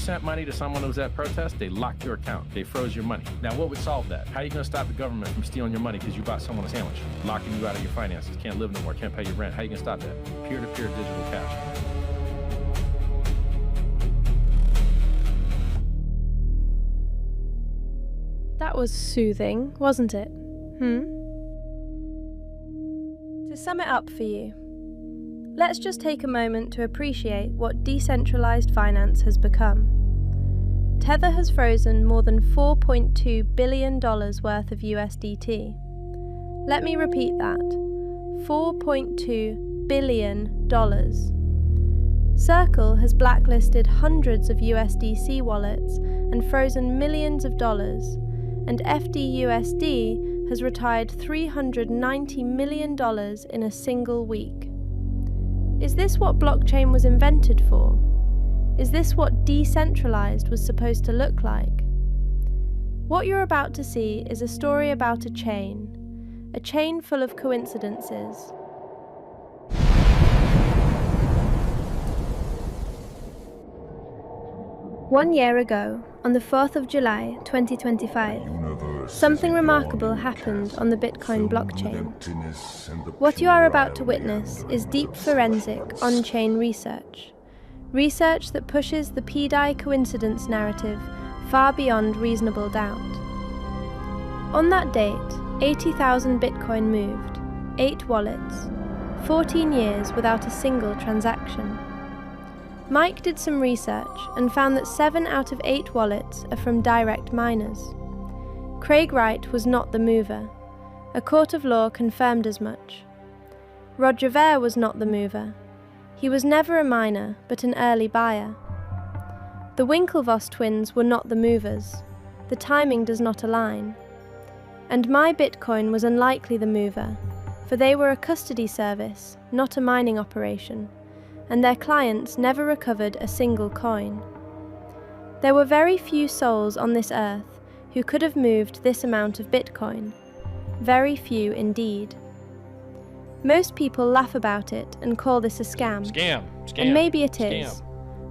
sent money to someone who was at protest, they locked your account. They froze your money. Now, what would solve that? How are you going to stop the government from stealing your money because you bought someone a sandwich? Locking you out of your finances. Can't live no more. Can't pay your rent. How are you going to stop that? Peer-to-peer digital cash. That was soothing, wasn't it? To sum it up for you, let's just take a moment to appreciate what decentralized finance has become. Tether has frozen more than $4.2 billion worth of USDT. Let me repeat that. $4.2 billion. Circle has blacklisted hundreds of USDC wallets and frozen millions of dollars, and FDUSD has retired $390 million in a single week. Is this what blockchain was invented for? Is this what decentralized was supposed to look like? What you're about to see is a story about a chain full of coincidences. One year ago, on the 4th of July 2025, something remarkable happened on the Bitcoin blockchain. What you are about to witness is deep forensic on-chain research. Research that pushes the pdai coincidence narrative far beyond reasonable doubt. On that date, 80,000 Bitcoin moved, 8 wallets, 14 years without a single transaction. Mike did some research and found that 7 out of 8 wallets are from direct miners. Craig Wright was not the mover. A court of law confirmed as much. Roger Ver was not the mover. He was never a miner, but an early buyer. The Winklevoss twins were not the movers. The timing does not align. And My Bitcoin was unlikely the mover, for they were a custody service, not a mining operation, and their clients never recovered a single coin. There were very few souls on this earth who could have moved this amount of Bitcoin. Very few indeed. Most people laugh about it and call this a scam. Scam. And maybe it is.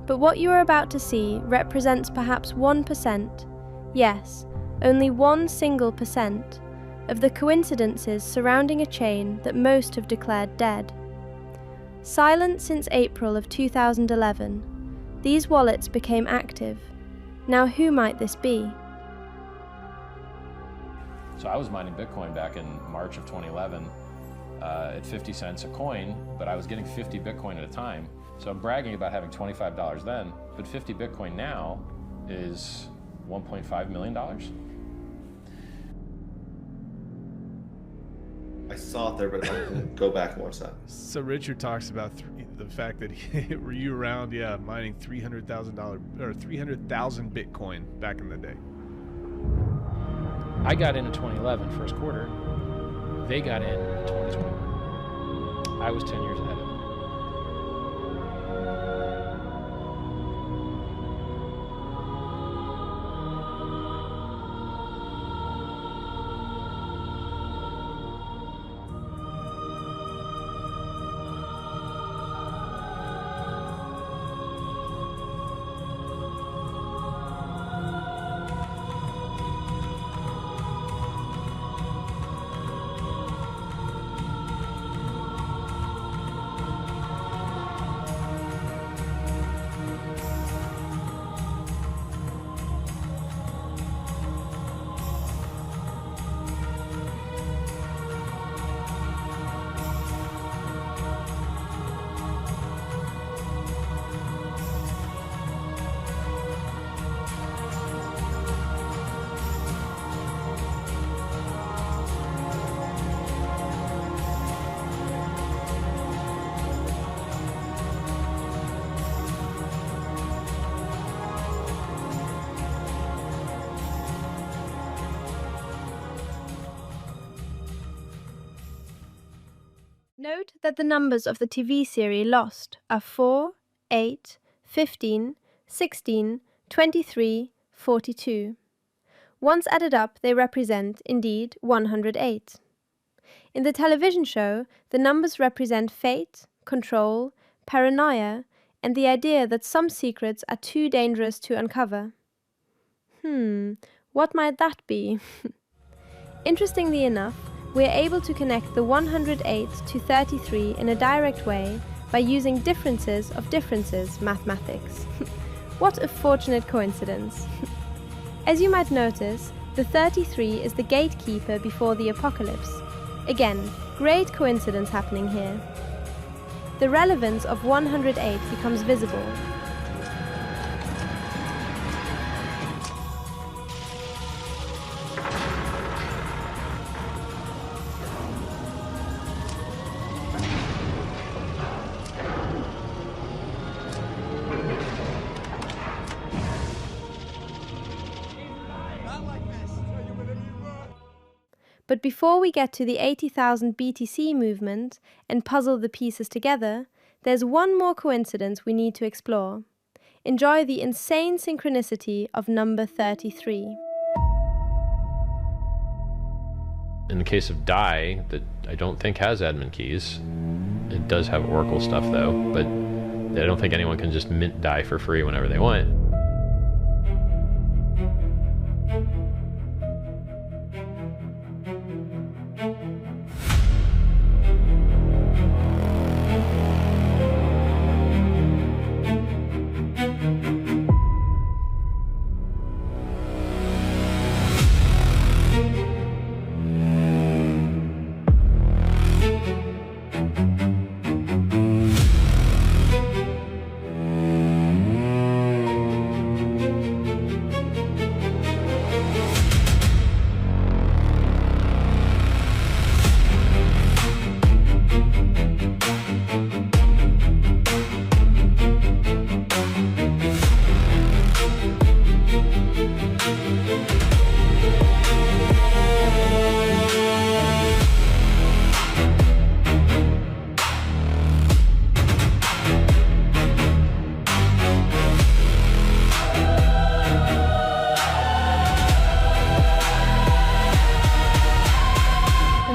But what you are about to see represents perhaps 1%, yes, only 1 single percent, of the coincidences surrounding a chain that most have declared dead. Silent since April of 2011, these wallets became active. Now who might this be? So I was mining Bitcoin back in March of 2011 at 50 cents a coin, but I was getting 50 Bitcoin at a time. So I'm bragging about having $25 then, but 50 Bitcoin now is $1.5 million. I saw it there, but I can go back more so. So Richard talks about the fact that were you around, mining $300,000 or 300,000 Bitcoin back in the day. I got in 2011, first quarter. They got in 2021. I was 10 years ahead of them. Note that the numbers of the TV series lost are 4, 8, 15, 16, 23, 42. Once added up, they represent, indeed, 108. In the television show, the numbers represent fate, control, paranoia, and the idea that some secrets are too dangerous to uncover. What might that be? Interestingly enough, we are able to connect the 108 to 33 in a direct way by using differences of differences mathematics. What a fortunate coincidence. As you might notice, the 33 is the gatekeeper before the apocalypse. Again, great coincidence happening here. The relevance of 108 becomes visible. But before we get to the 80,000 BTC movement and puzzle the pieces together, there's one more coincidence we need to explore. Enjoy the insane synchronicity of number 33. In the case of DAI, that I don't think has admin keys, it does have Oracle stuff though, but I don't think anyone can just mint DAI for free whenever they want.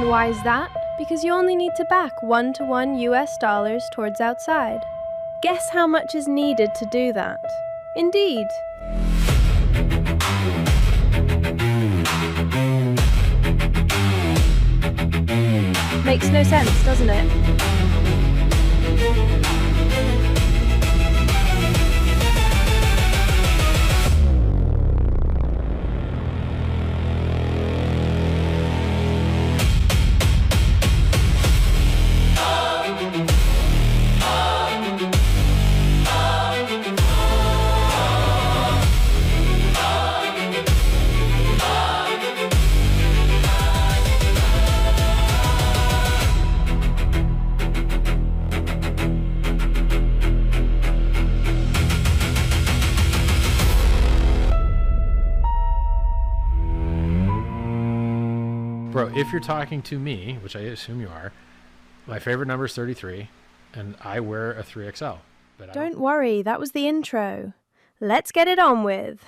Why is that? Because you only need to back 1 to 1 US dollars towards outside. Guess how much is needed to do that? Indeed. Makes no sense, doesn't it? Bro, if you're talking to me, which I assume you are, my favorite number is 33, and I wear a 3XL. But Don't worry, that was the intro. Let's get it on with.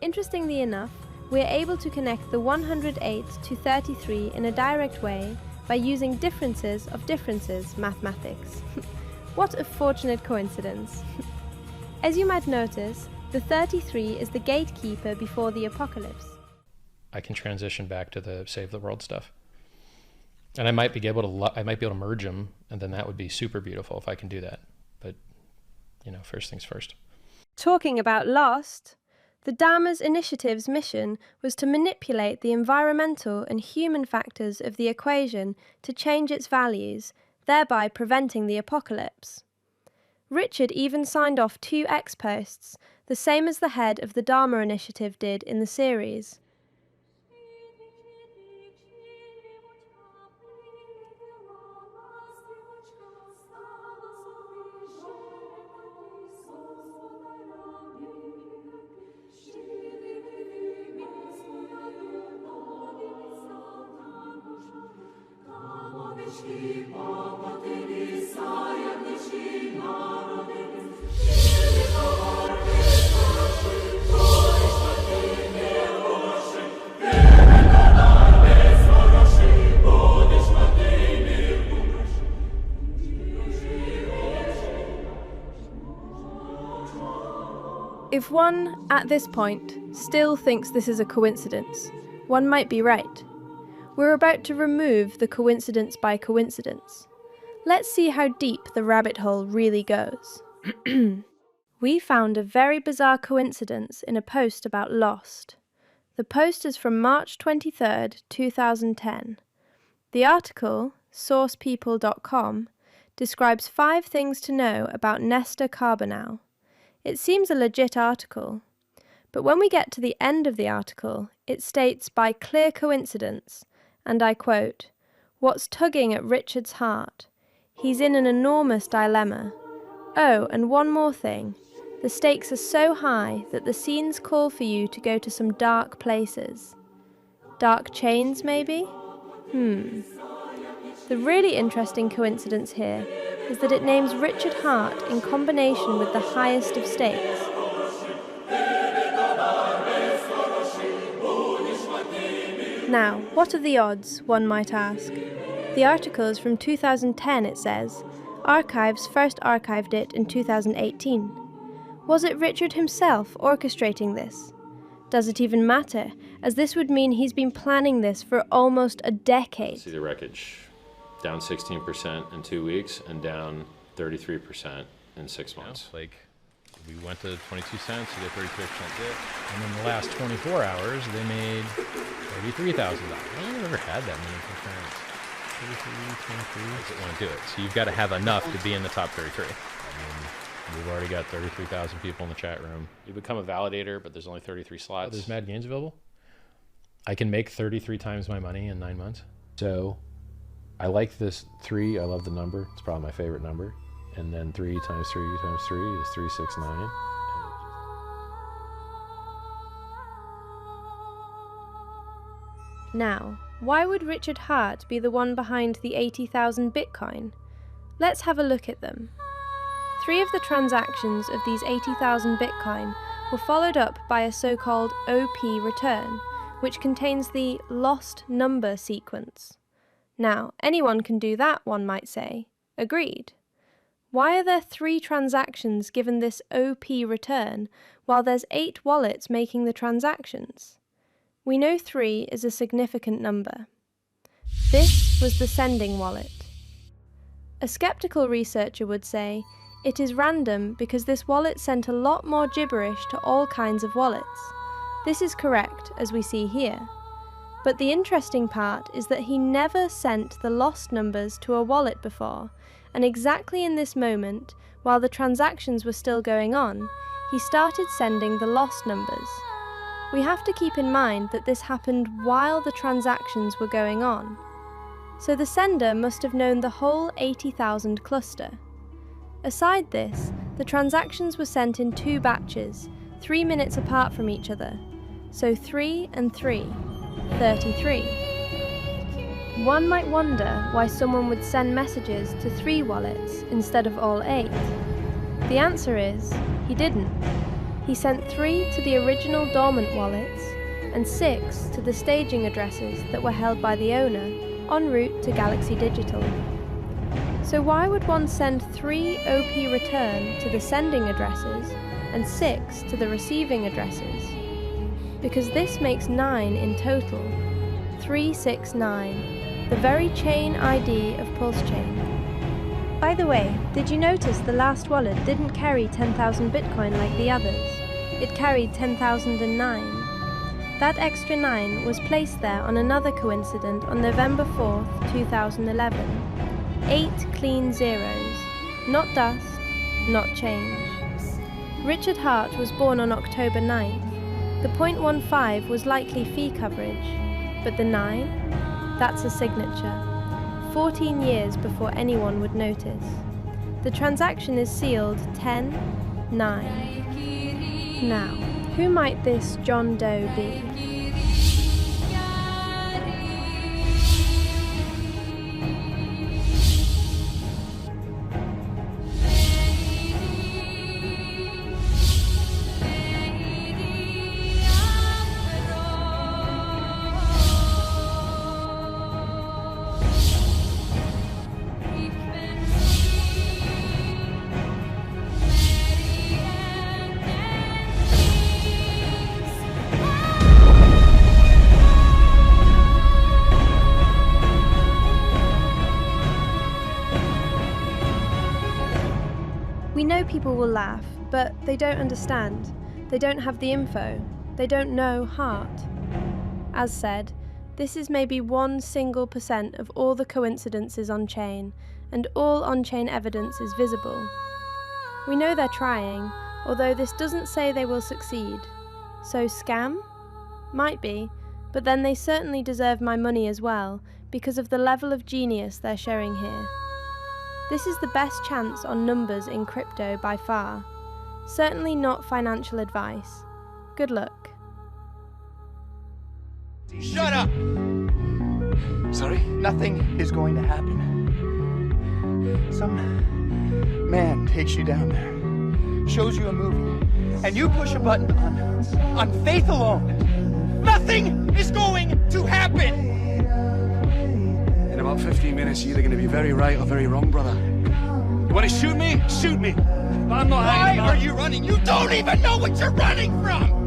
Interestingly enough, we're able to connect the 108 to 33 in a direct way by using differences of differences mathematics. What a fortunate coincidence. As you might notice, the 33 is the gatekeeper before the apocalypse. I can transition back to the save the world stuff, and I might be able to merge them, and then that would be super beautiful if I can do that. But first things first. Talking about lost, the Dharma Initiative's mission was to manipulate the environmental and human factors of the equation to change its values, thereby preventing the apocalypse. Richard even signed off 2 X posts, the same as the head of the Dharma Initiative did in the series. If one, at this point, still thinks this is a coincidence, one might be right. We're about to remove the coincidence by coincidence. Let's see how deep the rabbit hole really goes. We found a very bizarre coincidence in a post about Lost. The post is from March 23rd, 2010. The article, sourcepeople.com, describes 5 things to know about Nestor Carbonell. It seems a legit article, but when we get to the end of the article, it states by clear coincidence, and I quote, "What's tugging at Richard's heart? He's in an enormous dilemma. Oh, and one more thing. The stakes are so high that the scenes call for you to go to some dark places. Dark chains, maybe? The really interesting coincidence here is that it names Richard Hart in combination with the highest of stakes. Now, what are the odds, one might ask? The article is from 2010, it says. Archives first archived it in 2018. Was it Richard himself orchestrating this? Does it even matter, as this would mean he's been planning this for almost a decade? See the wreckage. Down 16% in 2 weeks and down 33% in 6 months. Like, we went to 22 cents, we did 33% dip, and in the last 24 hours, they made $33,000. I don't think I've ever had that many concurrents. 33, 23. Doesn't want to do it. So you've got to have enough to be in the top 33. We've already got 33,000 people in the chat room. You become a validator, but there's only 33 slots. There's mad gains available. I can make 33 times my money in 9 months. So I like this 3. I love the number. It's probably my favorite number. And then 3 times 3 times 3 is 369. Now, why would Richard Hart be the one behind the 80,000 Bitcoin? Let's have a look at them. 3 of the transactions of these 80,000 Bitcoin were followed up by a so-called OP return, which contains the lost number sequence. Now, anyone can do that, one might say. Agreed. Why are there 3 transactions given this OP return, while there's 8 wallets making the transactions? We know 3 is a significant number. This was the sending wallet. A skeptical researcher would say, it is random because this wallet sent a lot more gibberish to all kinds of wallets. This is correct, as we see here. But the interesting part is that he never sent the lost numbers to a wallet before, and exactly in this moment, while the transactions were still going on, he started sending the lost numbers. We have to keep in mind that this happened while the transactions were going on. So the sender must have known the whole 80,000 cluster. Aside this, the transactions were sent in 2 batches, 3 minutes apart from each other. So 3 and 3, 33. One might wonder why someone would send messages to 3 wallets instead of all 8. The answer is, he didn't. He sent 3 to the original dormant wallets and 6 to the staging addresses that were held by the owner, en route to Galaxy Digital. So why would one send 3 OP return to the sending addresses and 6 to the receiving addresses? Because this makes 9 in total. 369, the very chain ID of PulseChain. By the way, did you notice the last wallet didn't carry 10,000 Bitcoin like the others? It carried 10,009. That extra 9 was placed there on another coincident on November 4th, 2011. 8 clean zeros. Not dust, not change. Richard Hart was born on October 9th. The 0.15 was likely fee coverage, but the 9? That's a signature. 14 years before anyone would notice. The transaction is sealed 10-9. Now, who might this John Doe be? people will laugh, but they don't understand. They don't have the info. They don't know heart. As said, this is maybe 1% of all the coincidences on-chain, and all on-chain evidence is visible. We know they're trying, although this doesn't say they will succeed. So scam? Might be, but then they certainly deserve my money as well, because of the level of genius they're showing here. This is the best chance on numbers in crypto by far. Certainly not financial advice. Good luck. Shut up! Sorry? Nothing is going to happen. Some man takes you down there, shows you a movie, and you push a button on faith alone. Nothing is going to happen! In about 15 minutes, you're either going to be very right or very wrong, brother. You want to shoot me? Shoot me. But I'm not hanging Why about. are you running? You don't even know what you're running from!